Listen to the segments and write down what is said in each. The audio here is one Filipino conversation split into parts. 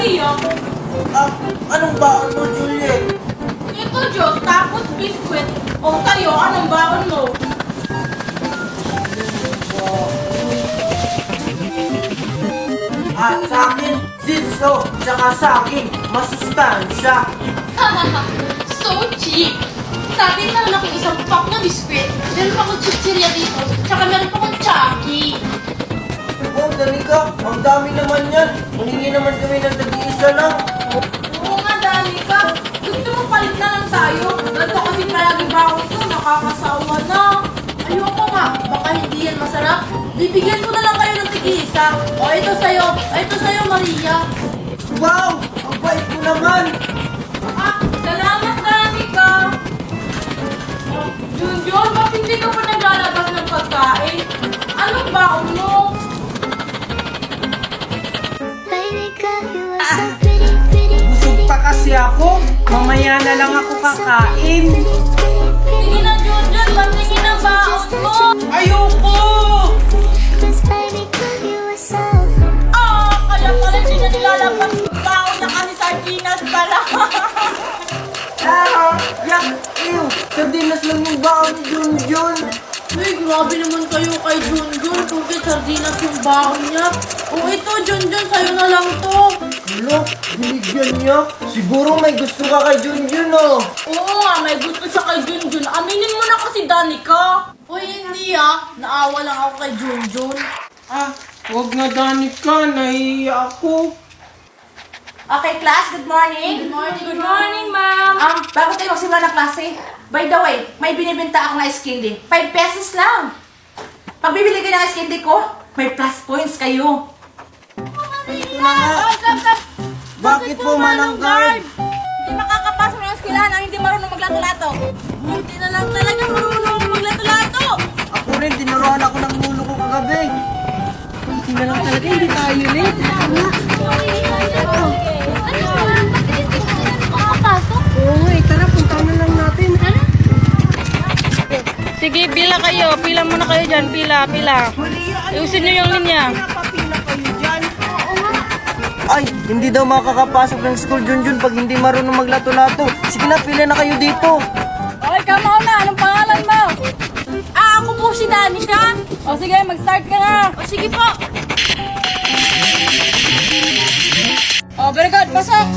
Maria. Anong baon mo, Juliet? Ito, Diyos, tapos biskwit. O sa'yo, anong baon mo? Sa akin, Zitso, tsaka sa akin, masustansya. So cheap! Sabi na lang akong isang pack na biskwit. Meron pa akong chichirya dito. Tsaka meron pa akong chucky. Oh, Danica, ang dami naman yan. Humingi naman kami ng tag-iisa lang. Oo nga, Danica. Gusto mo palit na lang tayo. Ganito kasi palagi baon ko. Nakakasawa na. Ayoko nga. Baka hindi yan masarap. Bibigyan ko na lang kayo ng tig-iisa. O, ito sa'yo. Ito sa'yo, Maria. Wow! Ang bait mo naman! Salamat, Danica. Junjun, bakit hindi ka pa naglalabas ng pagkain? Anong baon mo? Busog pa kasi ako. Mamaya na lang ako kakain. Sige na, Junjun. Patingin ang baon mo. Ayoko! Kaya pala hindi na nilalabas yung baon na kasi sardinas pala. Yak! Ew! Sardinas lang yung baon ni Junjun. Uy, grabe naman kayo kay Junjun. Bakit sardinas yung baon niya? O ito, Junjun, sa'yo na lang to. Ano? Binigyan niya? Siguro may gusto ka kay Junjun, oh. Oo nga, may gusto siya kay Junjun. Aminin mo na kasi, Danica. Uy, hindi naawa lang ako kay Junjun. Wag na, Danica. Nahihiya ako. Okay, class, good morning. Good morning, ma'am. Bago tayo magsimula ng klase, by the way, may binibenta akong ice candy. 5 pesos lang. Pag bibili kayo ng ice candy ko, may plus points kayo. Ito na nga. Bakit po, Manang Guard? Hindi makakapasok ng eskwelahan ang hindi marunong maglato-lato. Hindi na lang talaga marunong maglato-lato. Ako rin, tinuruan ako ng ulo ko kagabi. Hindi na lang talaga, hindi tayo late. Oo nga, tara, punta na lang natin. Sige, pila kayo. Pila muna kayo dyan. Pila. Ayusin nyo yung linya. Napapila kayo dyan. Ay, hindi daw makakapasok ng school, Junjun, pag hindi marunong maglato-lato. Sige na, pila na kayo dito. Okay, kamaw na. Anong pangalan mo? Ako po si Danica. O sige, mag-start ka na. O sige po. O, very good. Pasok.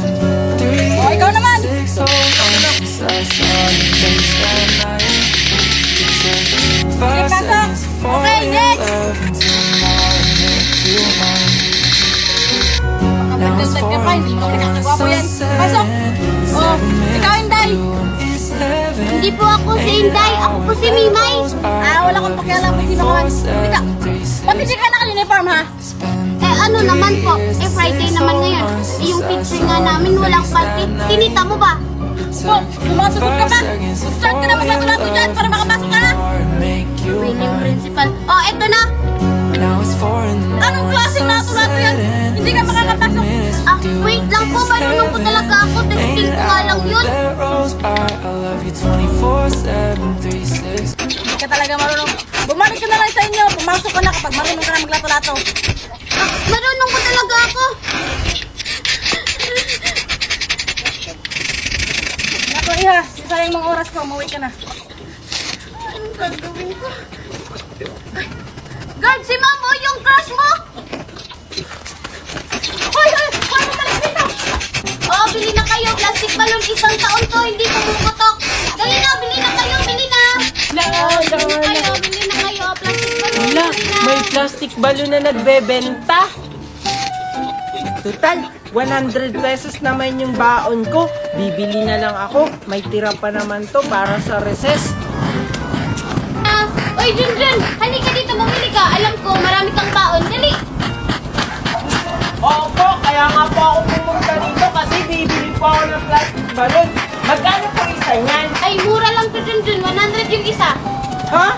O, ikaw naman. Sige, pasok. Okay, next. Makapagdasag ka pa. Hindi ko pinakagawa po yan. Pasok. O, ikaw, Inday. Hindi po ako si Inday, ako po si Mimay. Wala kang pakialam kung sino ka. Halika. Pati ka naka-uniform, ha? Ano naman po, Friday naman ngayon. Yung teacher nga namin walang party. Tinita mo ba? Po, sumasagot ka ba? Start ka na maglato-lato dyan para makapasok ka na. Willing principal. Eto na. Anong klaseng lato-lato yan? Hindi ka makakapasok. Wait lang po, marunong po talaga ako. Testing ko nga lang yun. Hindi ka talaga marunong. Bumalik ka na lang sa inyo. Pumasok ka na kapag marunong ka na maglato-lato. Marunong po talaga ako. Naku, iha. Sayang mga oras ko. Umuwi ka na. Anong gagawin ko? Guard, si Ma'am, yung crush mo. Hoy! Hoy! Bumalik dito! Bili na kayo. Plastic balloon, isang taon to, hindi pumuputok. Dali na, bili na kayo, bili na. Bili na kayo, plastic balloon, Wala, bili na. may plastic balloon na nagbebenta. Total, 100 pesos naman yung baon ko. Bibili na lang ako. May tira pa naman to para sa recess. Oy, Junjun, halika dito, bumili ka. Alam ko, marami kang baon. Dali. Opo, kaya nga po ako pumunta dito kasi bibili po ako ng plastic balloon. Magkano po isa niyan? Ay, mura lang to, Junjun. 100 yung isa. Ha?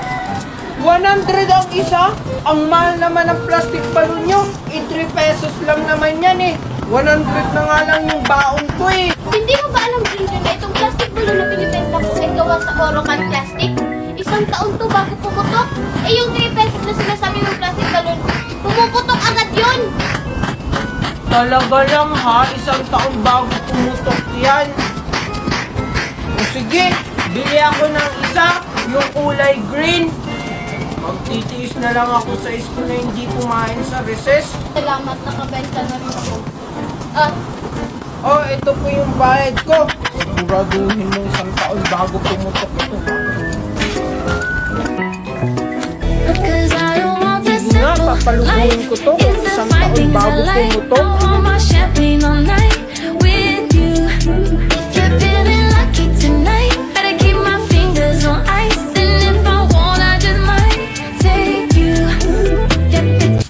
100 ang isa? Ang mahal naman ng plastic balloon nyo. 3 pesos lang naman yan eh. 100 na nga lang yung baon ko eh. Hindi mo ba alam, Junjun, na itong plastic balloon na binibenta ko ay gawa sa Orocan plastic? Isang taon to bago pumutok. Yung 3 pesos na sinasabi ng plastic balloon, pumuputok agad yun. Talaga lang ha, isang taon bago pumutok yan. O sige, bili ako ng isa, yung kulay green. Magtitiis na lang ako sa school na hindi kumain sa recess. Salamat, nakabenta na rin ako. Ah, Oh, ito po yung bayad ko. Siguraduhin mo isang taon bago pumutok ito. Cause I don't want this Sige nga, simple papalubuhin ko to. It's the Isang fine taon things I bago like. pumutok. I want my champagne all night with you. If you're feeling lucky tonight, better keep my fingers on ice. And if I want, I just might take you. Yep,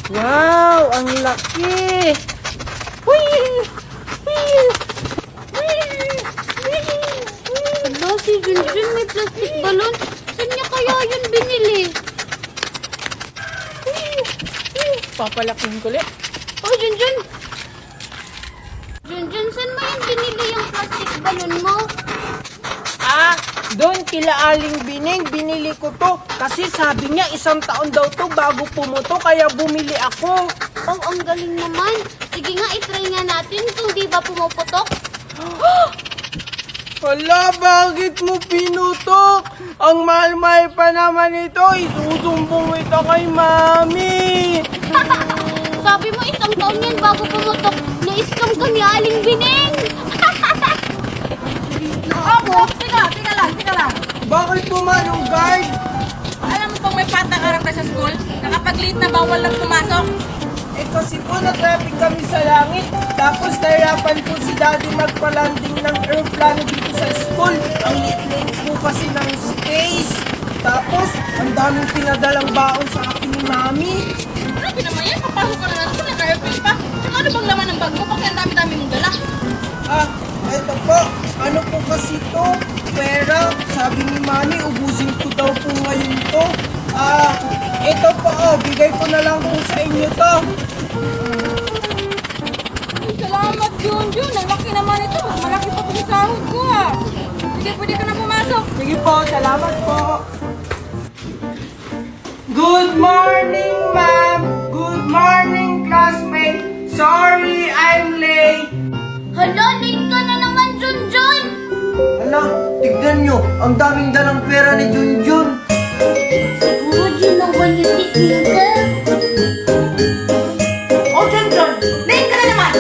Wow, ang laki! hala, si Junjun may plastic balon. Saan niya kaya yun binili? Papalaking ko ulit. Oh, Junjun! Junjun, saan mo yung binili yung plastic balon mo? Ah, doon kila Aling Bining, binili ko to. Kasi sabi niya isang taon daw to bago pumutok, kaya bumili ako. Oh, ang galing naman. Sige nga, itry nga natin kung di ba pumuputok. Hala, bakit mo pinutok? Ang mahal-mahal pa naman ito. Isusumbong ito kay Mami. Sabi mo isang taon yan bago pumutok. Na-scam ka ni Aling Bining. Opo, teka lang. Bakit pumanong guard? Alam mo pang may patakaran ka sa school? Nakapag-late na bawal lang pumasok? Eh kasi po na-traffic kami sa langit. Tapos nahirapan po si Daddy magpa-landing ng airplane dito sa school. Ang liit po kasi ng space. Tapos, ang daming pinadalang baon sa akin ni Mami. Grabe naman yan, papasok ka na natin, naka-airplane pa. Tsaka ano bang laman ng bag mo? Bakit ang dami-dami mong dala? Ah, eto po. Ano po kasi to? Pera. Sabi ni Mami, ubusin ko daw po ngayon to. Ah, ito po oh. Bigay ko na lang po sa inyo to. Salamat, Junjun. Ang laki naman ito. Mas malaki pa yung sahod ko, ah. Sige, pwede ka na pumasok. Sige po, salamat po. Good morning, ma'am. Good morning, classmate. Sorry, I'm late. Hala, late ka na naman, Junjun. Hala, tignan nyo, ang daming dalang pera ni Junjun. Siguro ginawa niya si Twinkle. Oh, Junjun, late ka na naman.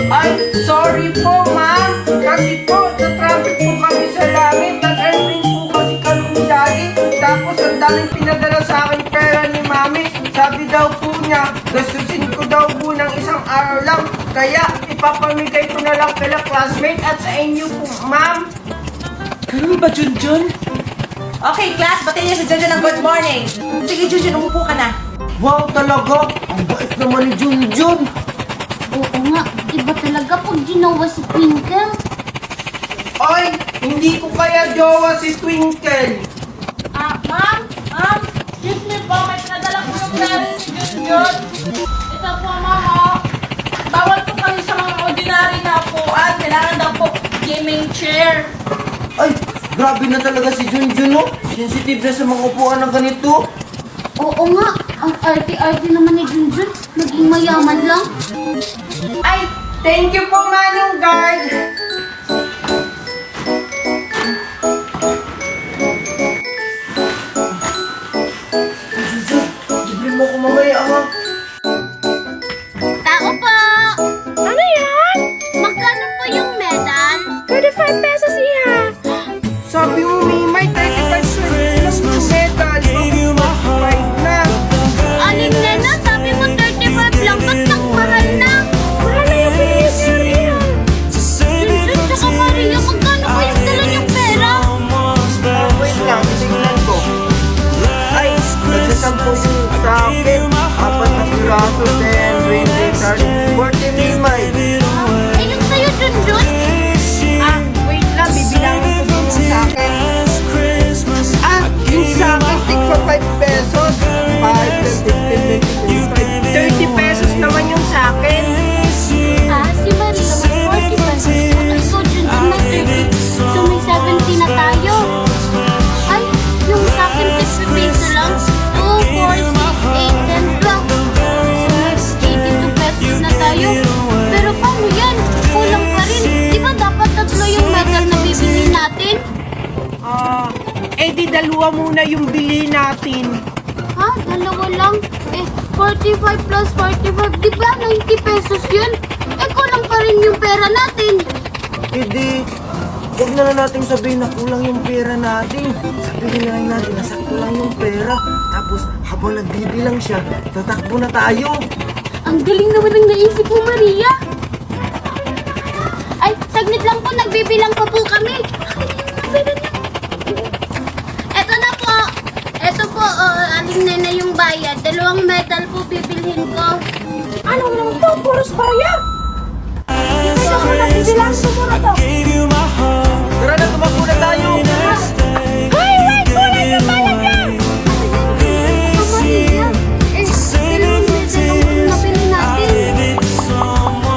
Ay, sorry po, ma'am. Kasi po, na-traffic po kami sa langit. Nag-airplane po kasi kami ni Daddy. Tapos, ang daming pinadala sa akin pera ni Mami. Sabi daw po niya, gastusin ko daw po ng isang araw lang. Kaya, ipapamigay ko na lang kila classmate at sa inyo po, ma'am. Ganun ba, Junjun? Okay, class, batiin niyo si Junjun ng good morning. Sige, Junjun, umupo ka na. Wow, talaga, ang bait naman ni Junjun. Oo nga, iba talaga pag ginawa si Twinkle. Oy, hindi ko kaya jowa si Twinkle. Ma'am, excuse me po, may pinadala po yung pera si Junjun. Ito po, ma'am, oh. Bawal po kami sa mga ordinary na upuan. Kailangan daw po gaming chair. Ay, grabe na talaga si Junjun, no? Sensitive na sa mga upuan ng ganito. Oo nga, ang arte-arte naman ni Junjun. Naging mayaman lang. Ay, thank you po, Manong Guard. Junjun, libre mo ko mamaya, ha? Tao po! Ano yan? Magkano po yung medal? 35 pesos iya. Sabi mo, Mimay, 35 cents lang yung medal. Right na. Aling Nena, sabi mo 35 lang. Ba't nang mahal na? Mahal na yung pinili niya. Junjun, tsaka Maria, magkano po yung dala niyong pera? Wait lang, tingnan ko. Ay, nagsasampo yung sa akin. 4 na piraso, 10, 20, 30, 40, Mimay. Ayun sa'yo, Junjun. Ah, wait lang, bibilangin ko din yung sa akin. Ah, yung sa akin, tigpa 5 pesos. 5, 10, 30 pesos naman yung sa akin. Ah, si Maria may 40 pesos. At ikaw, Junjun, may 30. So may 70 na tayo. Ay, yung sa akin, 50 peso lang. 2, 4, 6, 8, 10, 12. So may dalawa muna yung bili natin. Ha? Dalawa lang? 45 plus 45, di ba 90 pesos yun? Kulang pa rin yung pera natin. Hindi. Huwag na lang natin sabihin na kulang yung pera natin. Sabihin lang natin na sakto lang yung pera. Tapos habang nagbibilang siya, tatakbo na tayo. Ang galing naman ng naisip mo, Maria. Ay, saglit lang po, nagbibilang pa po kami. Eto na po. Eto po, aling nena yung bayad. 2 medal po bibilhin ko. Ano naman to? Puros barya! Hindi ako nabibilang sumura to. Tara na, tumakbo na tayo. Hoy, wait! Kulang yung bayad niya! Maria, 2 medal ang nabili natin.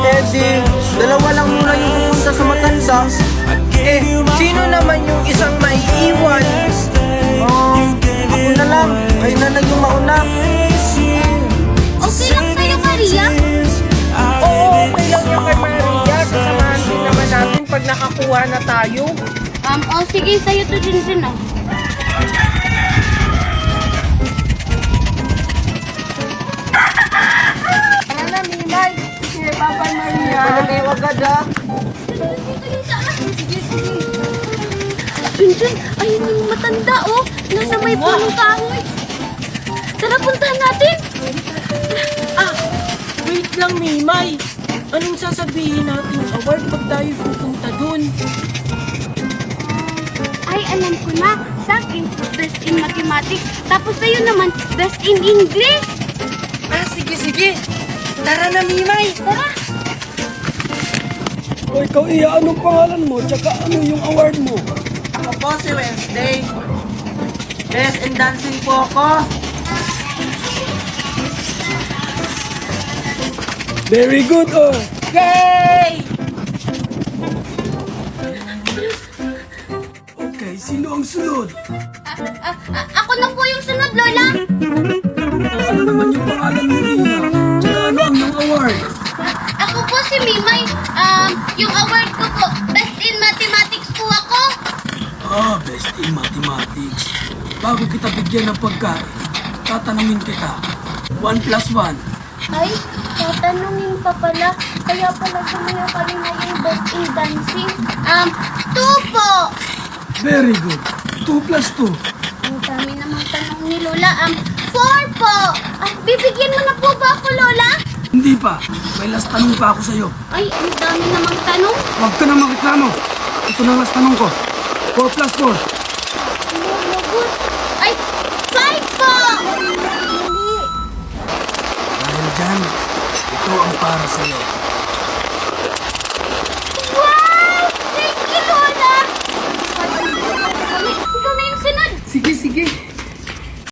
Eddie, dalawa lang muna yung pupunta sa matanda. Sino naman yung isang maiiwan? Ako na lang. Kayo na lang yung mauna. Okay lang sa'yo, Maria? Oo, okay lang yung kay Maria. Sasamahan din naman natin pag nakakuha na tayo. Sige, sa'yo to din, oh. Ano na, Mimay? Sige, Papa Maria. Palagay agad ha. Junjun, ayun yung matanda, oh. Nasa may punong kahoy. Tara, puntahan natin. Wait lang, Mimay. Anong sasabihin natin award pag tayo pupunta dun? Ay, alam ko na. Sa akin, best in mathematics. Tapos sa'yo naman, best in English. Sige. Tara na, Mimay. Tara. O ikaw, Iya, anong pangalan mo? Tsaka ano yung award mo? Ako po si Wednesday. Best in dancing po ako. Very good, oh. Yay! Okay, sino ang sunod? Ako na po yung sunod, Lola. Ano naman yung pangalan mo, Iya? Tsaka ano ang yung award? Ako po si Mimay. Yung award ko po, best in mathematics po ako. Best in mathematics. Bago kita bigyan ng pagkain, tatanungin kita. 1 plus 1. Ay, tatanungin pa pala. Kaya pala sumayo kanina yung best in dancing. 2 po. Very good. 2 plus 2. Ang dami namang tanong ni Lola. 4 po. Bibigyan mo na po ba ako, Lola? Hindi pa. May last tanong pa ako sa'yo. Ay, ang dami namang tanong. Huwag ka na makiklamo. Ito na last tanong ko. 4 plus 4. Lagot. Ay, 5 po. Dahil dyan, ito ang para sa'yo.